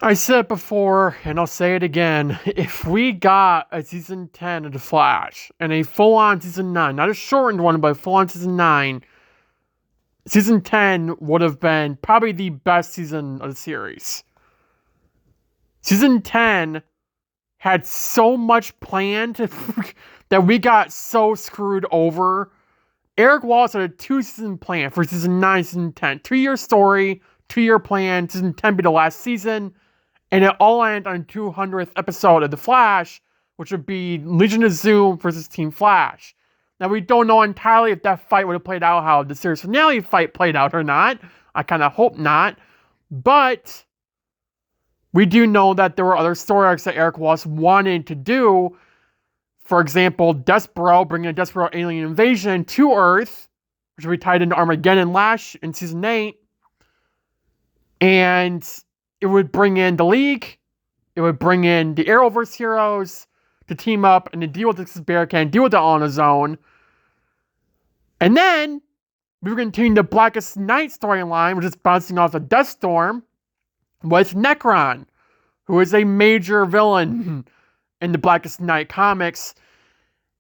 I said it before, and I'll say it again. If we got a season 10 of The Flash and a full-on season 9, not a shortened one, but a full-on season 9, season 10 would have been probably the best season of the series. Season 10 had so much planned that we got so screwed over. Eric Wallace had a 2-season plan for season 9, season 10. 2-year story, 2-year plan, season 10 be the last season. And it all ended on the 200th episode of The Flash, which would be Legion of Zoom versus Team Flash. Now, we don't know entirely if that fight would have played out, how the series finale fight played out or not. I kind of hope not. But we do know that there were other story arcs that Eric Wallace wanted to do. For example, Despero, bringing a Despero alien invasion to Earth, which will be tied into Armageddon in season 8. And it would bring in the League, it would bring in the Arrowverse heroes to team up and to deal with this Barricade, deal with the On Zone. And then we were continuing the Blackest Night storyline, which is bouncing off of Deathstorm, with Necron, who is a major villain in the Blackest Night comics.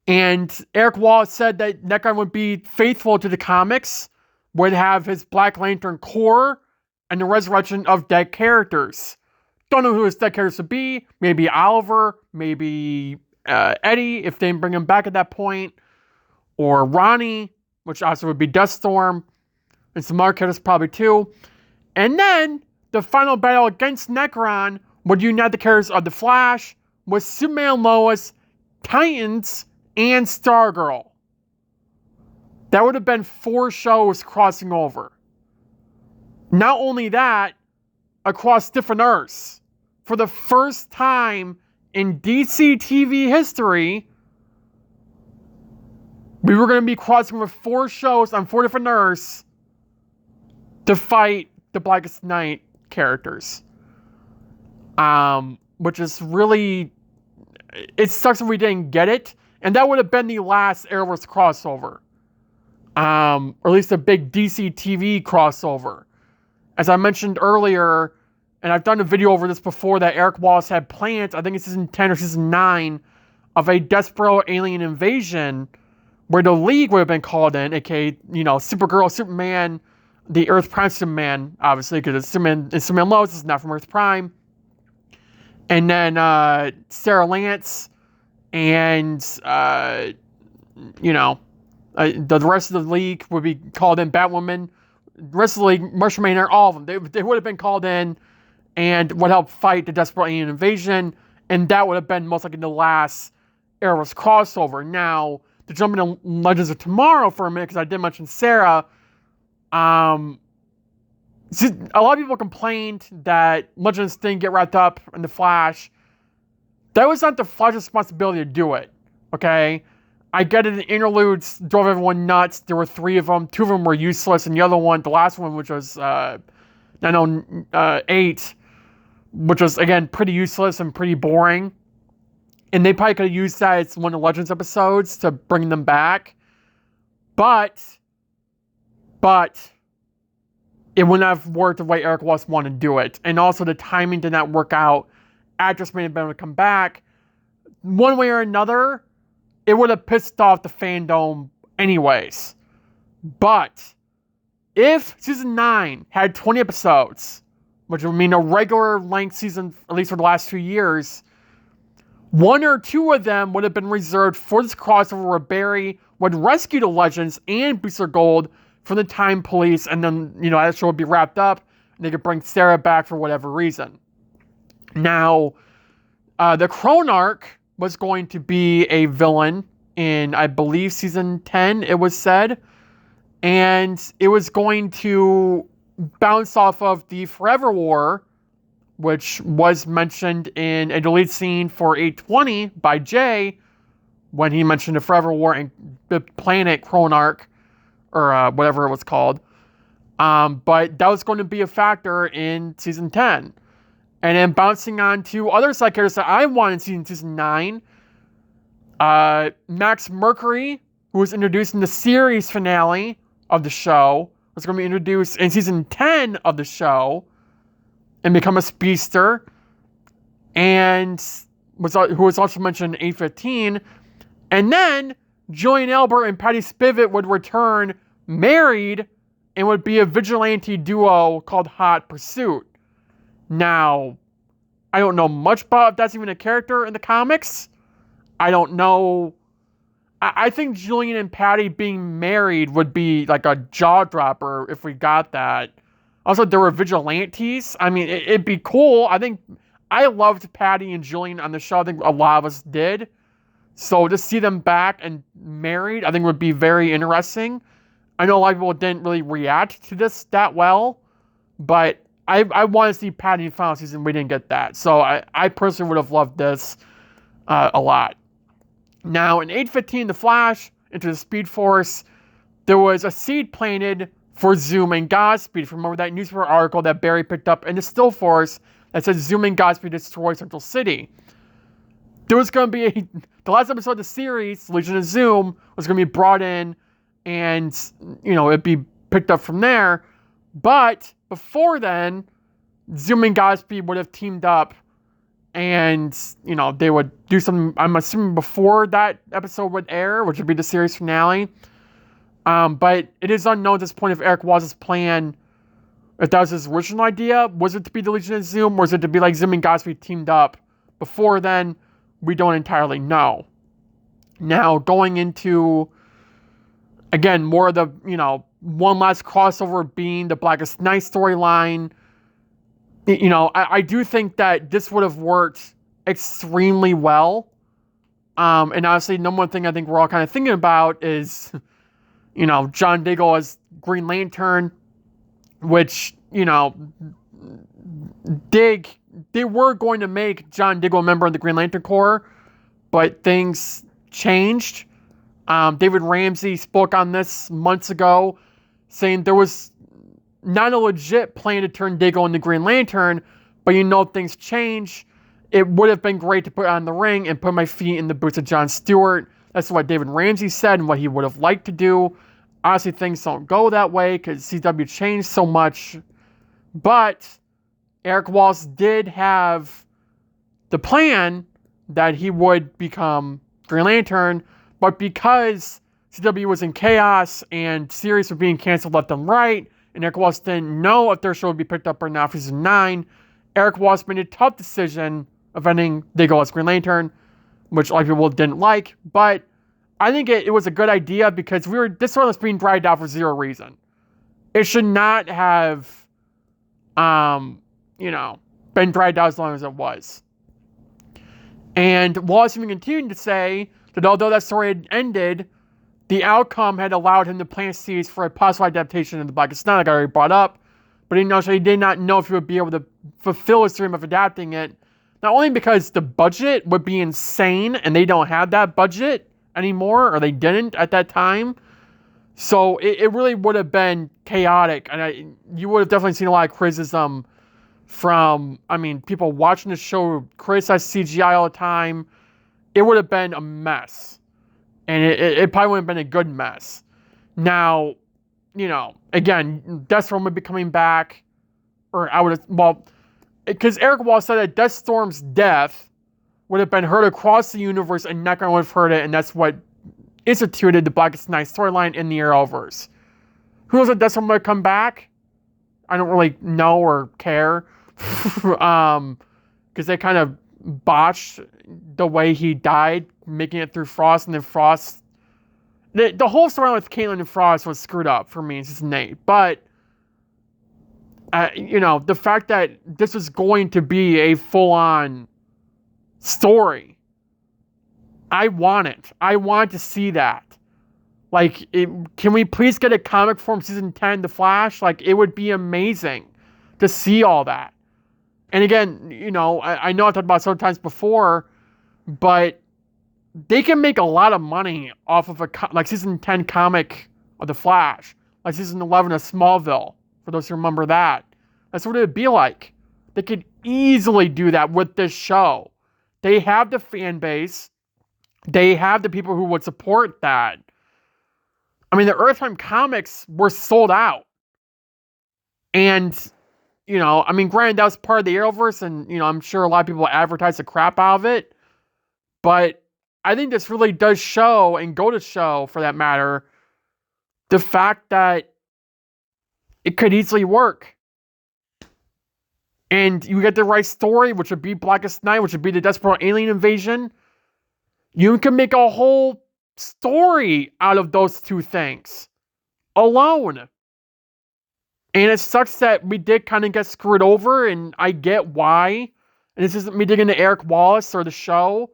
And Eric Wallace said that Necron would be faithful to the comics, would have his Black Lantern core, and the resurrection of dead characters. Don't know who his dead characters would be. Maybe Oliver, maybe Eddie, if they didn't bring him back at that point. Or Ronnie, which also would be Deathstorm. And some other characters probably too. And then, the final battle against Necron would unite the characters of The Flash with Superman and Lois, Titans, and Stargirl. That would have been 4 shows crossing over. Not only that, across different Earths. For the first time in DCTV history, we were going to be crossing over 4 shows on 4 different Earths to fight the Blackest Night characters. Which is really... It sucks if we didn't get it. And that would have been the last Arrowverse crossover. Or at least a big DCTV crossover. As I mentioned earlier, and I've done a video over this before, that Eric Wallace had plans, I think it's season 10 or season 9, of a Despero alien invasion where the League would have been called in, aka, Supergirl, Superman, the Earth Prime Superman, obviously, because it's Superman and Superman Lois, it's not from Earth Prime. And then Sarah Lance and, the rest of the League would be called in, Batwoman, the rest of the League, Martian Manhunter, all of them. They would have been called in and would help fight the Despero alien invasion, and that would have been most likely the last Arrowverse crossover. Now, to jump into Legends of Tomorrow for a minute, because I did mention Sarah, a lot of people complained that Legends didn't get wrapped up in The Flash. That was not the Flash's responsibility to do it, okay? I get it, the interludes drove everyone nuts. There were 3 of them. 2 of them were useless, and the other one, the last one, which was 8, which was, again, pretty useless and pretty boring. And they probably could have used that as one of the Legends episodes to bring them back. But it wouldn't have worked the way Eric Wallace wanted to do it. And also the timing did not work out. Actress may have been able to come back. One way or another, it would have pissed off the fandom anyways. But if season 9 had 20 episodes, which would mean a regular length season, at least for the last 2 years, 1 or 2 of them would have been reserved for this crossover where Barry would rescue the Legends and Booster Gold from the Time Police, and then, that show would be wrapped up, and they could bring Sarah back for whatever reason. Now, the Crone arc was going to be a villain in, I believe, season 10, it was said. And it was going to bounce off of the Forever War, which was mentioned in a deleted scene for 820 by Jay, when he mentioned the Forever War and the Planet Crone arc, or whatever it was called. But that was going to be a factor in season 10. And then bouncing on to other side characters that I wanted in season 9, Max Mercury, who was introduced in the series finale of the show, was going to be introduced in season 10 of the show. and become a speedster, and who was also mentioned in 815. And then Julian Albert and Patty Spivot would return married and would be a vigilante duo called Hot Pursuit. Now, I don't know much about if that's even a character in the comics. I don't know. I think Julian and Patty being married would be like a jaw dropper if we got that. Also, there were vigilantes. I mean, it'd be cool. I think I loved Patty and Julian on the show. I think a lot of us did. So to see them back and married, I think would be very interesting. I know a lot of people didn't really react to this that well, but I want to see Patty in the final season. We didn't get that. So I personally would have loved this a lot. Now, in 815, The Flash, into the Speed Force, there was a seed planted for Zoom and Godspeed. Remember that newspaper article that Barry picked up in the Still Force that said Zoom and Godspeed destroy Central City. There was going to be the last episode of the series, Legion of Zoom, was going to be brought in and, it'd be picked up from there. But before then, Zoom and Godspeed would have teamed up and, they would do something, I'm assuming before that episode would air, which would be the series finale. But it is unknown at this point if Eric Waz's plan, if that was his original idea, was it to be the Legion of Zoom, or was it to be like Zoom and Godspeed teamed up before then? We don't entirely know. Now, going into, again, more of the, one last crossover being the Blackest Night storyline. I do think that this would have worked extremely well. And honestly, number one thing I think we're all kind of thinking about is, John Diggle as Green Lantern, which, they were going to make John Diggle a member of the Green Lantern Corps, but things changed. David Ramsey spoke on this months ago, saying there was not a legit plan to turn Diggle into Green Lantern, but things change. It would have been great to put on the ring and put my feet in the boots of Jon Stewart. That's what David Ramsey said and what he would have liked to do. Honestly, things don't go that way because CW changed so much. But Eric Walsh did have the plan that he would become Green Lantern, but because CW was in chaos and series were being canceled left and right, and Eric Walsh didn't know if their show would be picked up or not for season 9, Eric Walsh made a tough decision of ending Diggle as Green Lantern, which a lot of people didn't like, but I think it was a good idea because this story was being dragged out for zero reason. It should not have, been dragged out as long as it was. And Wallace even continued to say that although that story had ended, the outcome had allowed him to plant seeds for a possible adaptation of the Blackest Night, like I already brought up, but he did not know if he would be able to fulfill his dream of adapting it, not only because the budget would be insane, and they don't have that budget anymore, or they didn't at that time, so it really would have been chaotic, and you would have definitely seen a lot of criticism from, people watching the show criticize CGI all the time. It would have been a mess. And it probably wouldn't have been a good mess. Now, again, Deathstorm would be coming back. Because Eric Walsh said that Deathstorm's death would have been heard across the universe and not going to have heard it, and that's what instituted the Blackest Night storyline in the Arrowverse. Who knows if Deathstorm would come back? I don't really know or care. Because they kind of botched the way he died, making it through Frost, and then Frost... The whole storyline with Caitlin and Frost was screwed up for me in season 8. But, the fact that this was going to be a full-on story, I want it. I want to see that. Can we please get a comic form season 10, The Flash? It would be amazing to see all that. And again, I know I've talked about it sometimes before, but they can make a lot of money off of season 10 comic of The Flash, like season 11 of Smallville, for those who remember that. That's what it would be like. They could easily do that with this show. They have the fan base. They have the people who would support that. The Earth Prime comics were sold out. And I mean, granted, that was part of the Arrowverse, and, I'm sure a lot of people advertise the crap out of it. But I think this really does show, and go to show, for that matter, the fact that it could easily work. And you get the right story, which would be Blackest Night, which would be the desperate alien invasion. You can make a whole story out of those two things alone. And it sucks that we did kind of get screwed over, and I get why. And this isn't me digging into Eric Wallace or the show,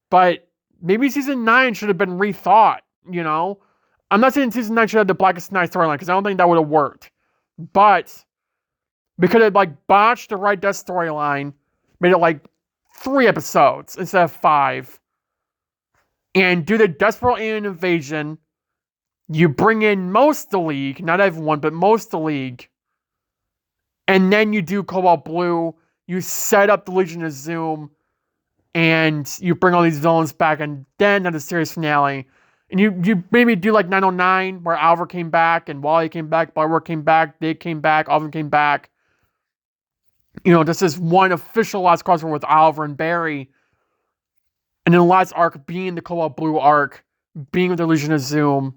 but maybe season 9 should have been rethought, I'm not saying season 9 should have the Blackest Night storyline, because I don't think that would have worked. But we could have, botched the right death storyline, made it, 3 episodes instead of 5, and do the desperate alien invasion. You bring in most of the League, not everyone, but most of the League. And then you do Cobalt Blue. You set up the Legion of Zoom. And you bring all these villains back. And then have the series finale. And you maybe do 909, where Oliver came back. And Wally came back. Bulwark came back. Dick came back. All of them came back. This is one official last crossover with Oliver and Barry. And then the last arc being the Cobalt Blue arc. Being with the Legion of Zoom.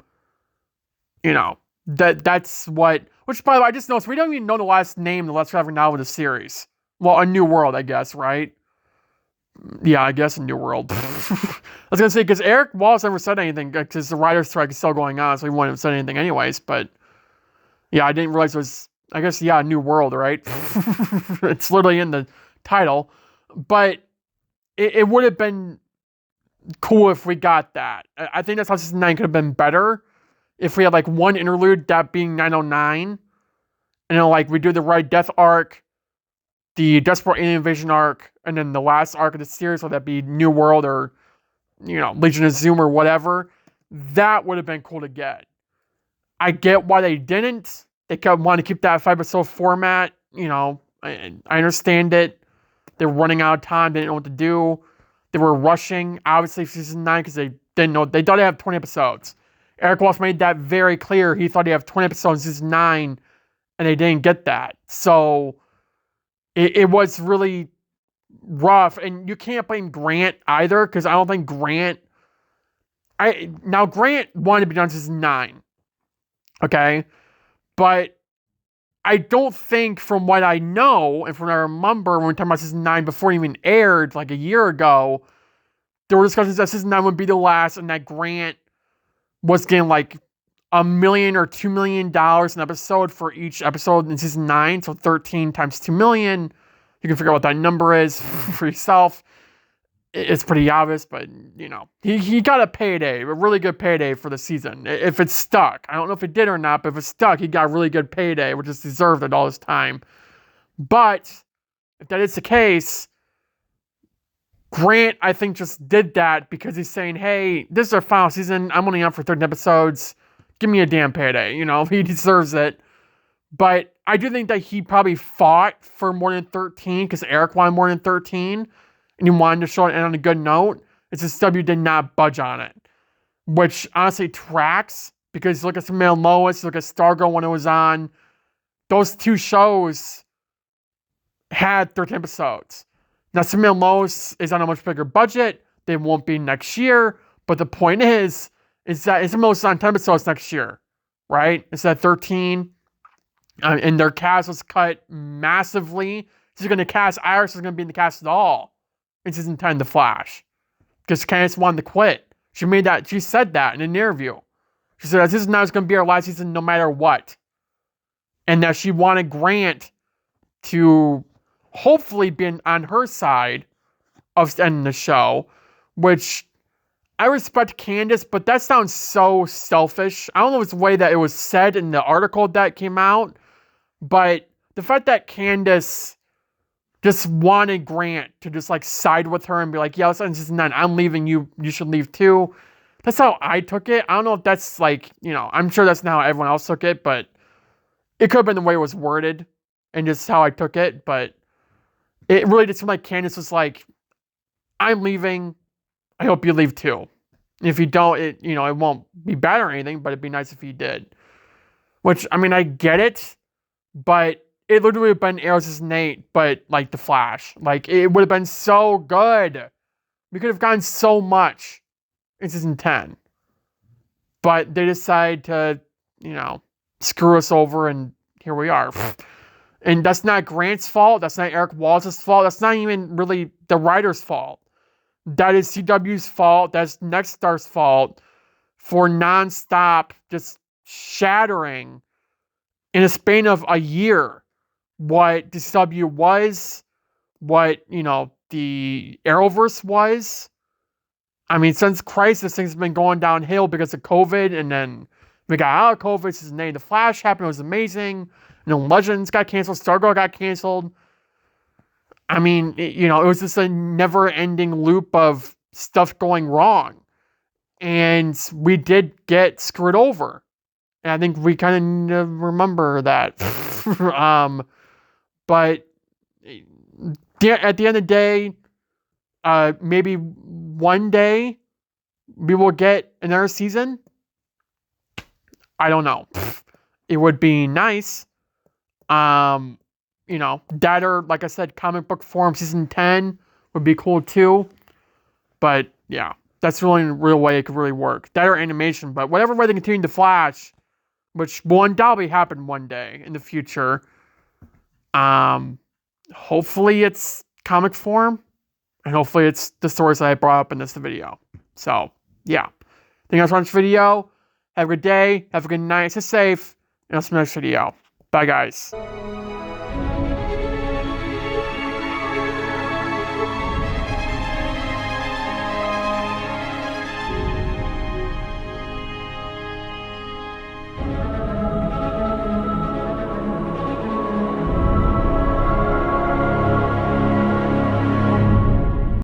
That's what, which by the way, I just noticed we don't even know the last name, the last surviving novel of the series. Well, A New World, I guess, right? Yeah, I guess A New World. I was going to say, because Eric Wallace never said anything, because the writer's strike is still going on, so he wouldn't have said anything anyways, but yeah, I didn't realize it was, I guess, yeah, A New World, right? It's literally in the title, but it would have been cool if we got that. I think that's how season 9 could have been better. If we had one interlude, that being 909, and then we do the right death arc, the desperate alien invasion arc, and then the last arc of the series, whether that be New World or, Legion of Zoom or whatever, that would have been cool to get. I get why they didn't. They kept wanting to keep that 5-episode format, I understand it. They were running out of time, they didn't know what to do. They were rushing, obviously, for season 9, because they didn't know, they thought they'd have 20 episodes. Eric Wallace made that very clear. He thought he'd have 20 episodes in season 9, and they didn't get that. So, it was really rough. And you can't blame Grant either, because I don't think Grant wanted to be done in season 9. Okay? But I don't think, from what I know, and from what I remember when we were talking about season 9 before it even aired, a year ago, there were discussions that season 9 would be the last, and that Grant was getting $1 million or $2 million an episode for each episode in season 9. So 13 times 2 million. You can figure out what that number is for yourself. It's pretty obvious, but he got a payday, a really good payday for the season. If it stuck, I don't know if it did or not, but if it stuck, he got a really good payday, which is deserved at all this time. But if that is the case, Grant, I think, just did that because he's saying, hey, this is our final season. I'm only on for 13 episodes. Give me a damn payday. He deserves it. But I do think that he probably fought for more than 13 because Eric wanted more than 13. And he wanted to show it on a good note. It's just W did not budge on it. Which honestly tracks because you look at Superman and Lois, look at Stargirl when it was on. Those two shows had 13 episodes. Now, Superman and Lois is on a much bigger budget. They won't be next year. But the point is that it's almost on 10 episodes next year, right? It's at 13. And their cast was cut massively. She's going to cast Iris is going to be in the cast at all in season 10, The Flash. Because Candace wanted to quit. She said that in an interview. She said, this is not going to be our last season no matter what. And that she wanted Grant to hopefully be on her side of ending the show, which I respect Candace, but that sounds so selfish. I don't know if it's the way that it was said in the article that came out, but the fact that Candace just wanted Grant to just side with her and be like, yeah, let's end season 9. I'm leaving, you should leave too. That's how I took it. I don't know if that's I'm sure that's not how everyone else took it, but it could have been the way it was worded and just how I took it, but it really did seem like Candace was like, I'm leaving. I hope you leave too. If you don't, it won't be bad or anything, but it'd be nice if you did. Which, I mean, I get it, but it literally would have been Arrow Season 8, but like The Flash. Like, it would have been so good. We could have gotten so much in Season 10. But they decide to, screw us over, and here we are. And that's not Grant's fault. That's not Eric Wallace's fault. That's not even really the writer's fault. That is CW's fault. That's Nextstar's fault for nonstop just shattering in a span of a year what DCW was, what, the Arrowverse was. I mean, since Crisis, things have been going downhill because of COVID, and then we got out of COVID, Season 8, The Flash happened, it was amazing. Legends got canceled, Stargirl got canceled. I mean, it was just a never-ending loop of stuff going wrong. And we did get screwed over. And I think we kind of remember that. But at the end of the day, maybe one day we will get another season. I don't know. It would be nice. That or, like I said, comic book form Season 10 would be cool too. But yeah, that's the only real way it could really work. That or animation, but whatever way they continue to Flash, which will undoubtedly happen one day in the future. Hopefully it's comic form, and hopefully it's the stories that I brought up in this video. So yeah, thank you guys for watching this video. Have a good day. Have a good night. Stay safe. And I'll see you in the next video. Bye, guys.